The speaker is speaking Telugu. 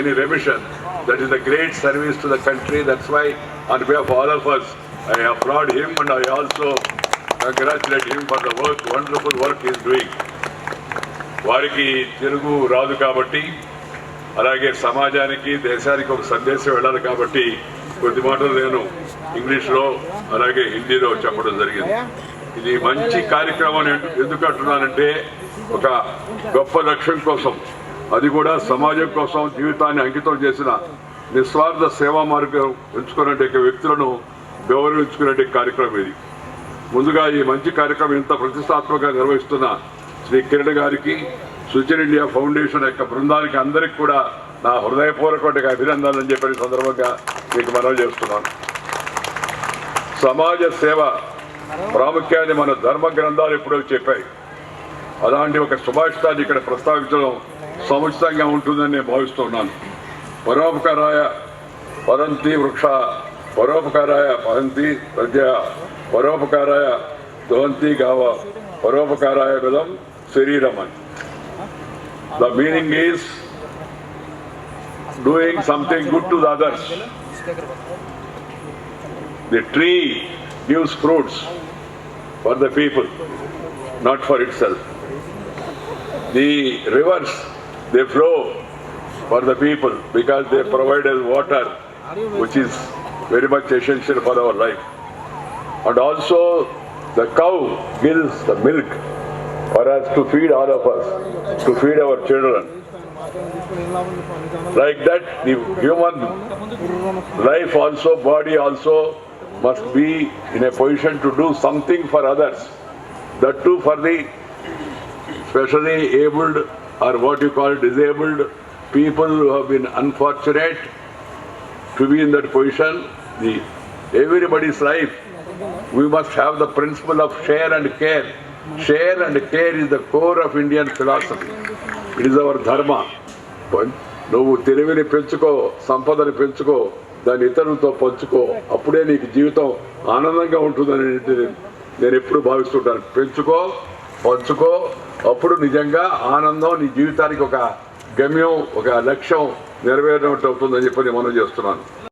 any remission. That is a great service to the country. That's why on behalf of all of us, I applaud him and I also congratulate him for the work, wonderful work he is doing. వారికి తెలుగు రాదు కాబట్టి అలాగే సమాజానికి దేశానికి ఒక సందేశం వెళ్ళాలి కాబట్టి కొద్ది మాటలు నేను ఇంగ్లీష్లో అలాగే హిందీలో చెప్పడం జరిగింది. ఇది మంచి కార్యక్రమం ఎందుకు అంటున్నానంటే ఒక గొప్ప లక్ష్యం కోసం, అది కూడా సమాజం కోసం జీవితాన్ని అంకితం చేసిన నిస్వార్థ సేవా మార్గం ఎంచుకునే వ్యక్తులను గౌరవించుకునే కార్యక్రమం ఇది. ముందుగా ఈ మంచి కార్యక్రమం ఇంత ప్రతిష్టాత్మకంగా నిర్వహిస్తున్న శ్రీ కిరణ్ గారికి, సుజన్ ఇండియా ఫౌండేషన్ యొక్క బృందానికి అందరికీ కూడా నా హృదయపూర్వక అభినందనలు అని చెప్పి సందర్భంగా మీకు మనవి చేస్తున్నాను. సమాజ సేవ ప్రాముఖ్యాన్ని మన ధర్మ గ్రంథాలు ఎప్పుడో చెప్పాయి. అలాంటి ఒక సుభాషితాన్ని ఇక్కడ ప్రస్తావించడం సముచితంగా ఉంటుందని నేను భావిస్తున్నాను. పరోపకారాయ పరంతి వృక్ష, పరోపకారాయ పరంతి ప్రజ, పరోపకారాయ దుహంతి గావ, పరోపకారాయ బలం శరీరం అని. The meaning is doing something good to the others. The tree gives fruits for the people, not for itself. The rivers, they flow for the people because they provide us water, which is very much essential for our life. And also the cow gives the milk for us to feed all of us, to feed our children. Like that, the human life also, body also must be in a position to do something for others. That too for the specially abled or what you call disabled people who have been unfortunate to be in that position. Everybody's life, we must have the principle of share and care. Share and care is the core of Indian philosophy. It is our dharma. నువ్వు తెలివిని పెంచుకో, సంపదను పెంచుకో, దాన్ని ఇతరులతో పంచుకో, అప్పుడే నీకు జీవితం ఆనందంగా ఉంటుందని నేను ఎప్పుడు భావిస్తుంటాను. పెంచుకో, పంచుకో, అప్పుడు నిజంగా ఆనందం నీ జీవితానికి ఒక గమ్యం, ఒక లక్ష్యం నెరవేరినట్టు అవుతుందని చెప్పి నేను మనం చేస్తున్నాను.